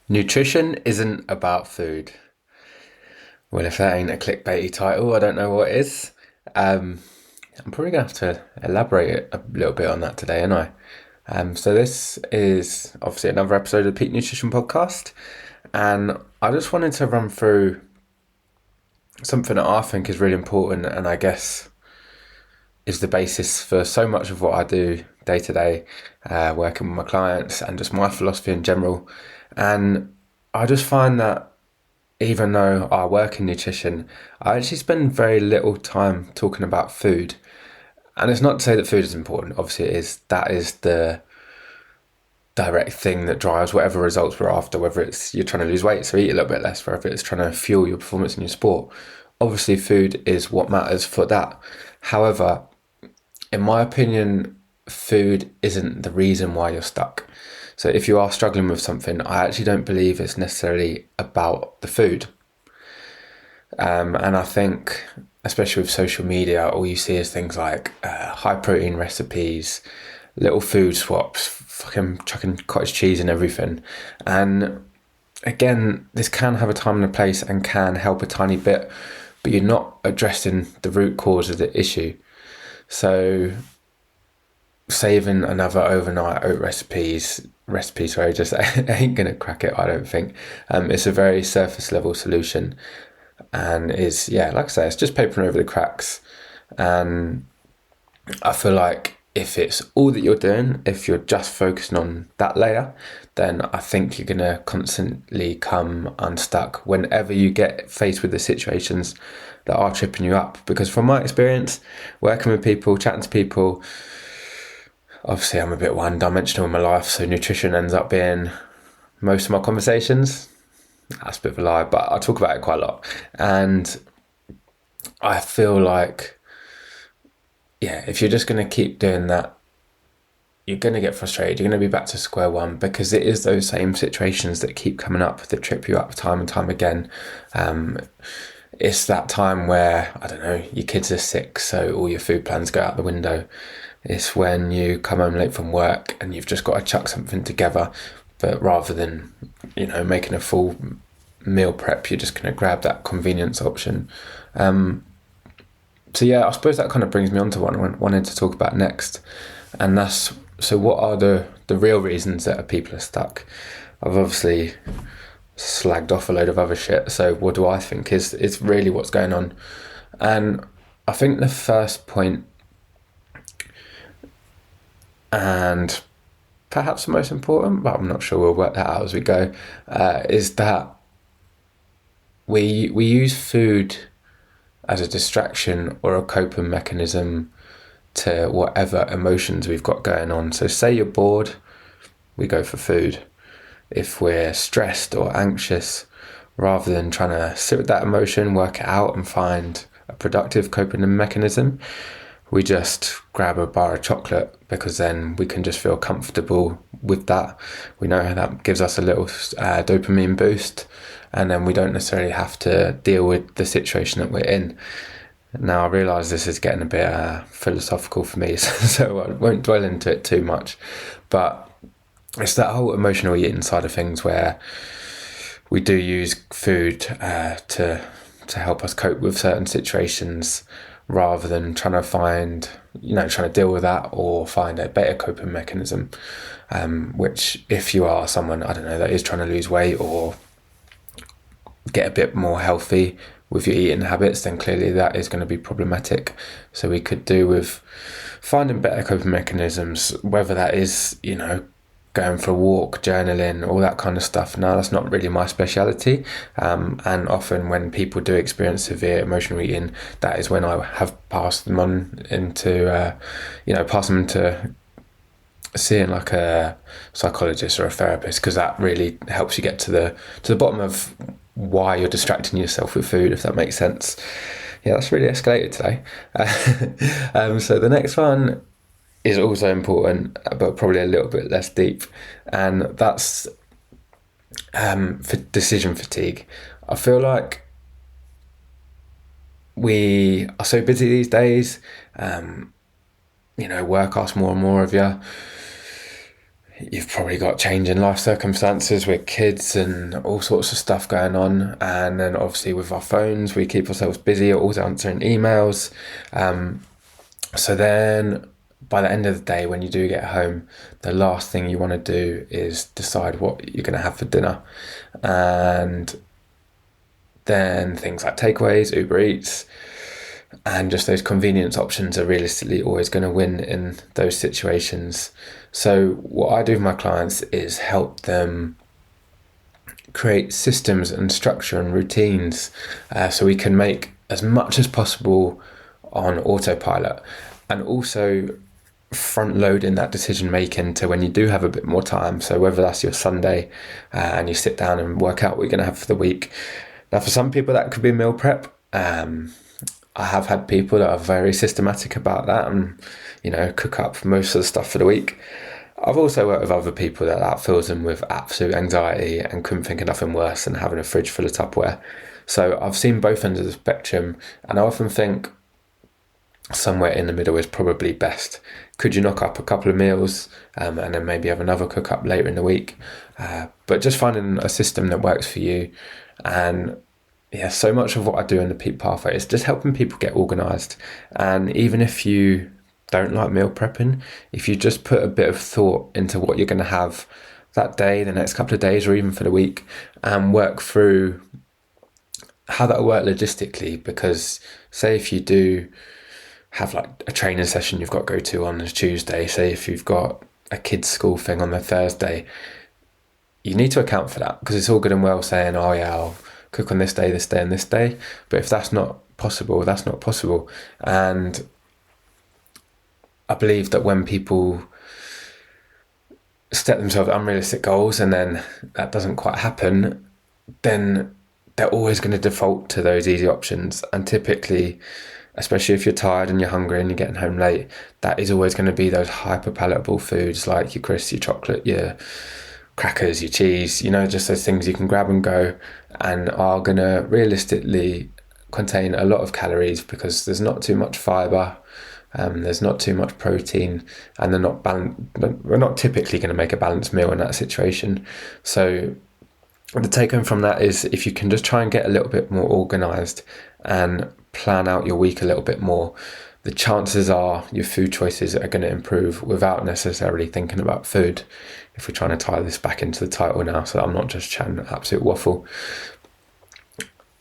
Nutrition isn't about food. Well, if that ain't a clickbaity title, I don't know what is. Um, I'm probably gonna have to elaborate a little bit on that today, ain't I? So this is obviously another episode of the Peak Nutrition Podcast, and I just wanted to run through something that I think is really important, and I guess is the basis for so much of what I do day to day, working with my clients and just my philosophy in general. And I just find that even though I work in nutrition, I actually spend very little time talking about food. And it's not to say that food is important. Obviously, it is. That is the direct thing that drives whatever results we're after, whether it's you're trying to lose weight, so eat a little bit less, whether it's trying to fuel your performance in your sport. Obviously, food is what matters for that. However, in my opinion, food isn't the reason why you're stuck. So if you are struggling with something, I actually don't believe it's necessarily about the food. And I think, especially with social media, all you see is things like high protein recipes, little food swaps, fucking chucking cottage cheese and everything. And again, this can have a time and a place and can help a tiny bit, but you're not addressing the root cause of the issue. So saving another overnight oat recipe, sorry, just ain't gonna crack it, I don't think. It's a very surface level solution and is, yeah, like I say, it's just papering over the cracks. And I feel like if it's all that you're doing, if you're just focusing on that layer, then I think you're gonna constantly come unstuck whenever you get faced with the situations that are tripping you up. Because from my experience, working with people, chatting to people, obviously I'm a bit one-dimensional in my life, so nutrition ends up being most of my conversations. That's a bit of a lie, but I talk about it quite a lot. And I feel like, yeah, if you're just going to keep doing that, you're going to get frustrated. You're going to be back to square one because it is those same situations that keep coming up that trip you up time and time again. It's that time where, I don't know, your kids are sick, so all your food plans go out the window. It's when you come home late from work and you've just got to chuck something together, but rather than, making a full meal prep, you're just going to grab that convenience option. So yeah, I suppose that kind of brings me on to what I wanted to talk about next, and that's, so what are the real reasons that people are stuck? I've obviously slagged off a load of other shit, so what do I think is really what's going on? And I think the first point, and perhaps the most important, but I'm not sure, we'll work that out as we go, is that we use food as a distraction or a coping mechanism to whatever emotions we've got going on. So say you're bored, we go for food. If we're stressed or anxious, rather than trying to sit with that emotion, work it out and find a productive coping mechanism, we just grab a bar of chocolate because then we can just feel comfortable with that. We know that gives us a little dopamine boost, and then we don't necessarily have to deal with the situation that we're in. Now, I realise this is getting a bit philosophical for me, so I won't dwell into it too much. But it's that whole emotional eating side of things where we do use food to help us cope with certain situations, rather than trying to deal with that or find a better coping mechanism. Which, if you are someone, I don't know, that is trying to lose weight or get a bit more healthy with your eating habits, then clearly that is going to be problematic. So we could do with finding better coping mechanisms, whether that is, going for a walk, journaling, all that kind of stuff. Now, that's not really my speciality. And often when people do experience severe emotional eating, that is when I have passed them on into, pass them into seeing like a psychologist or a therapist, because that really helps you get to the bottom of why you're distracting yourself with food, if that makes sense. Yeah, that's really escalated today. So the next one is also important, but probably a little bit less deep, and that's for decision fatigue. I feel like we are so busy these days. Work asks more and more of you. you've probably got changing life circumstances with kids and all sorts of stuff going on. And then obviously with our phones, we keep ourselves busy, always answering emails. So then by the end of the day, when you do get home, the last thing you want to do is decide what you're going to have for dinner. And then things like takeaways, Uber Eats, and just those convenience options are realistically always going to win in those situations. So what I do with my clients is help them create systems and structure and routines, so we can make as much as possible on autopilot, and also front loading that decision making to when you do have a bit more time. So whether that's your Sunday and you sit down and work out what you're going to have for the week. Now for some people that could be meal prep. I have had people that are very systematic about that and, cook up most of the stuff for the week. I've also worked with other people that fills them with absolute anxiety and couldn't think of nothing worse than having a fridge full of Tupperware. So I've seen both ends of the spectrum, and I often think somewhere in the middle is probably best. Could you knock up a couple of meals and then maybe have another cook up later in the week? But just finding a system that works for you. And yeah, so much of what I do in the Peak Pathway is just helping people get organised. And even if you don't like meal prepping, if you just put a bit of thought into what you're going to have that day, the next couple of days, or even for the week, and work through how that will work logistically. Because say if you do have like a training session you've got to go to on a Tuesday, say if you've got a kids' school thing on the Thursday, you need to account for that, because it's all good and well saying, oh yeah, I'll cook on this day, and this day. But if that's not possible, that's not possible. And I believe that when people set themselves unrealistic goals and then that doesn't quite happen, then they're always going to default to those easy options. And typically, especially if you're tired and you're hungry and you're getting home late, that is always going to be those hyper palatable foods like your crisps, your chocolate, your crackers, your cheese, just those things you can grab and go, and are going to realistically contain a lot of calories because there's not too much fiber, there's not too much protein, and we're not typically going to make a balanced meal in that situation. So the take home from that is, if you can just try and get a little bit more organised and plan out your week a little bit more, the chances are your food choices are going to improve without necessarily thinking about food. If we're trying to tie this back into the title now, so I'm not just chatting absolute waffle.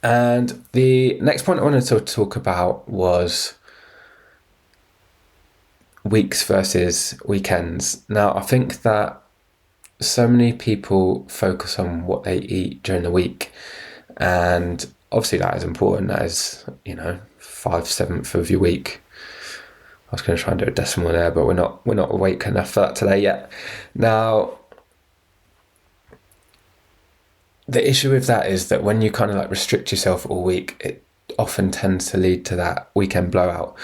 And the next point I wanted to talk about was weeks versus weekends. Now, I think that so many people focus on what they eat during the week, and obviously that is important. That is, 5/7 of your week. I was going to try and do a decimal there, but we're not awake enough for that today yet. Now, the issue with that is that when you kind of like restrict yourself all week, it often tends to lead to that weekend blowout.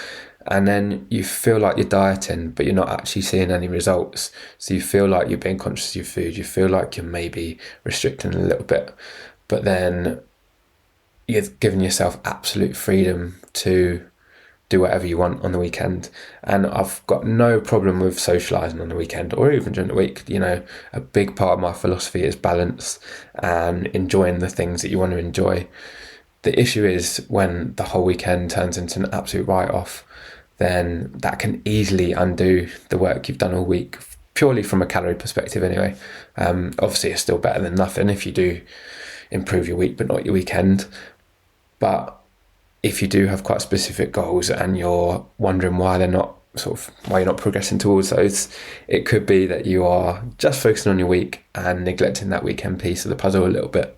And then you feel like you're dieting, but you're not actually seeing any results. So you feel like you're being conscious of your food. You feel like you're maybe restricting a little bit, but then you're giving yourself absolute freedom to do whatever you want on the weekend. And I've got no problem with socialising on the weekend or even during the week. A big part of my philosophy is balance and enjoying the things that you want to enjoy. The issue is when the whole weekend turns into an absolute write-off, then that can easily undo the work you've done all week, purely from a calorie perspective anyway. Obviously it's still better than nothing if you do improve your week but not your weekend. But if you do have quite specific goals and you're wondering why you're not progressing towards those, it could be that you are just focusing on your week and neglecting that weekend piece of the puzzle a little bit.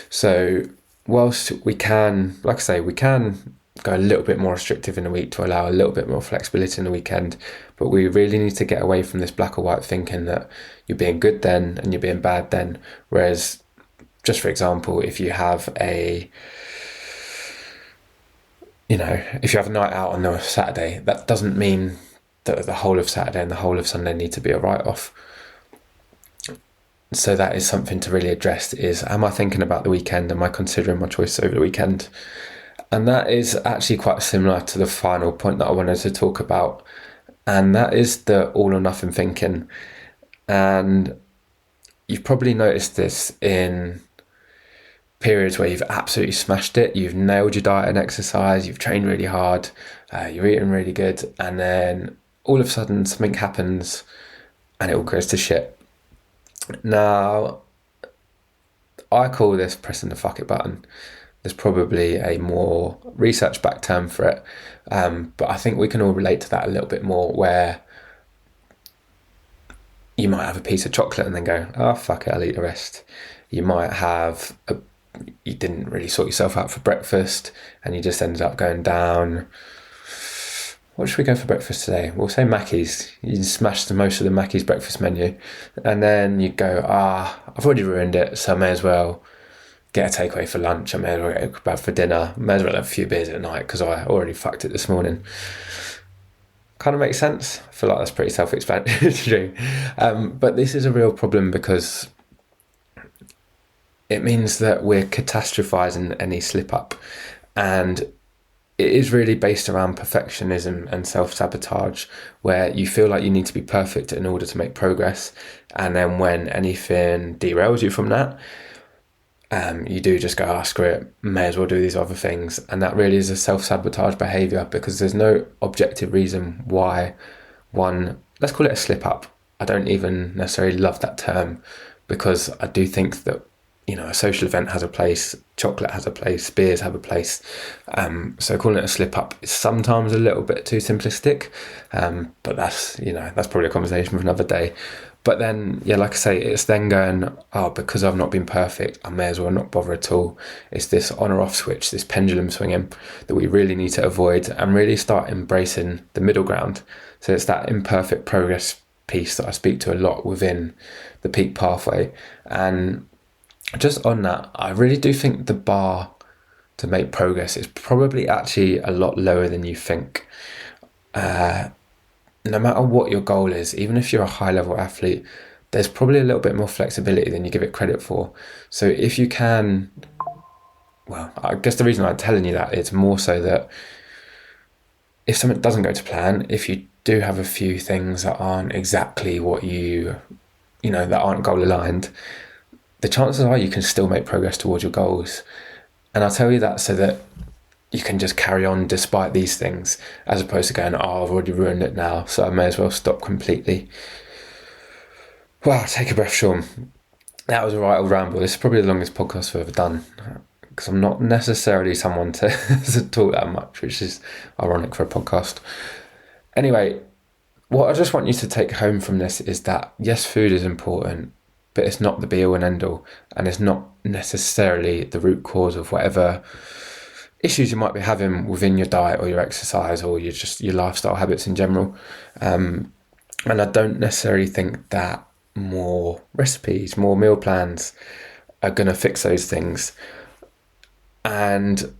So whilst we can, like I say, we can go a little bit more restrictive in the week to allow a little bit more flexibility in the weekend, but we really need to get away from this black or white thinking that you're being good then and you're being bad then. Whereas, just for example, if you have a night out on a Saturday, that doesn't mean that the whole of Saturday and the whole of Sunday need to be a write-off. So that is something to really address, is, am I thinking about the weekend? Am I considering my choice over the weekend? And that is actually quite similar to the final point that I wanted to talk about. And that is the all or nothing thinking. And you've probably noticed this in periods where you've absolutely smashed it, you've nailed your diet and exercise, you've trained really hard, you're eating really good, and then all of a sudden something happens and it all goes to shit. Now, I call this pressing the fuck it button. There's probably a more research-backed term for it, but I think we can all relate to that a little bit more, where you might have a piece of chocolate and then go, oh, fuck it, I'll eat the rest. You might have you didn't really sort yourself out for breakfast and you just ended up going down. What should we go for breakfast today? We'll say Mackey's. You smashed most of the Mackey's breakfast menu, and then you go, I've already ruined it, so I may as well get a takeaway for lunch. I may as well get a kebab for dinner. I may as well have a few beers at night because I already fucked it this morning. Kind of makes sense. I feel like that's pretty self-explanatory. But this is a real problem because it means that we're catastrophizing any slip up, and it is really based around perfectionism and self-sabotage, where you feel like you need to be perfect in order to make progress, and then when anything derails you from that, you do just go, screw it, may as well do these other things. And that really is a self-sabotage behaviour, because there's no objective reason why one, let's call it a slip up. I don't even necessarily love that term, because I do think that, a social event has a place, chocolate has a place, beers have a place. So calling it a slip up is sometimes a little bit too simplistic, but that's probably a conversation for another day. But then, like I say, it's then going, because I've not been perfect, I may as well not bother at all. It's this on or off switch, this pendulum swinging that we really need to avoid and really start embracing the middle ground. So it's that imperfect progress piece that I speak to a lot within the peak pathway. And just on that, I really do think the bar to make progress is probably actually a lot lower than you think. No matter what your goal is, even if you're a high-level athlete, there's probably a little bit more flexibility than you give it credit for. So if you can, I guess the reason I'm telling you that is more so that if something doesn't go to plan, if you do have a few things that aren't exactly what that aren't goal aligned, the chances are you can still make progress towards your goals. And I'll tell you that so that you can just carry on despite these things, as opposed to going, I've already ruined it now, so I may as well stop completely. Wow, take a breath, Sean. That was a right old ramble. This is probably the longest podcast I've ever done, because I'm not necessarily someone to talk that much, which is ironic for a podcast. Anyway, what I just want you to take home from this is that, yes, food is important, but it's not the be-all and end-all, and it's not necessarily the root cause of whatever issues you might be having within your diet or your exercise or your lifestyle habits in general. And I don't necessarily think that more recipes, more meal plans are going to fix those things. And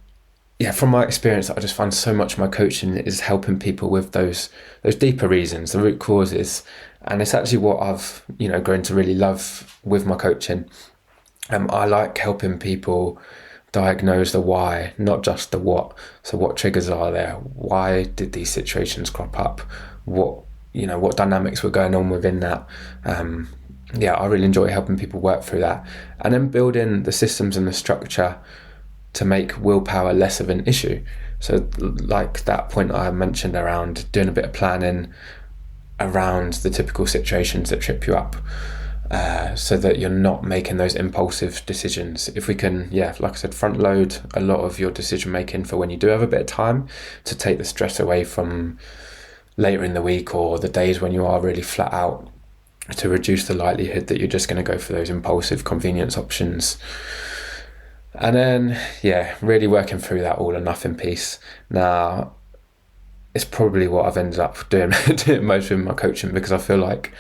from my experience, I just find so much of my coaching is helping people with those deeper reasons, the root causes. And it's actually what I've, grown to really love with my coaching. I like helping people diagnose the why, not just the what. So what triggers are there? Why did these situations crop up? What dynamics were going on within that? I really enjoy helping people work through that, and then building the systems and the structure to make willpower less of an issue. So like that point I mentioned around doing a bit of planning around the typical situations that trip you up, so that you're not making those impulsive decisions. If we can, like I said, front load a lot of your decision making for when you do have a bit of time, to take the stress away from later in the week or the days when you are really flat out, to reduce the likelihood that you're just going to go for those impulsive convenience options. And then, really working through that all or nothing piece. Now, it's probably what I've ended up doing most with my coaching, because I feel like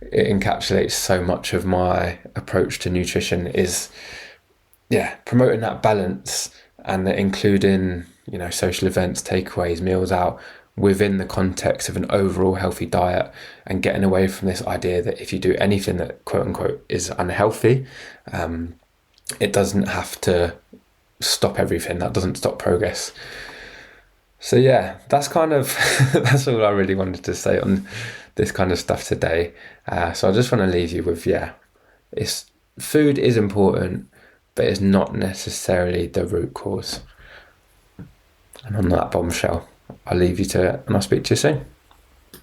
it encapsulates so much of my approach to nutrition is, promoting that balance, and including, social events, takeaways, meals out within the context of an overall healthy diet, and getting away from this idea that if you do anything that quote unquote is unhealthy, it doesn't have to stop everything. That doesn't stop progress. So that's kind of that's all I really wanted to say on this kind of stuff today. So I just want to leave you with, food is important, but it's not necessarily the root cause. And on that bombshell, I'll leave you to it, and I'll speak to you soon.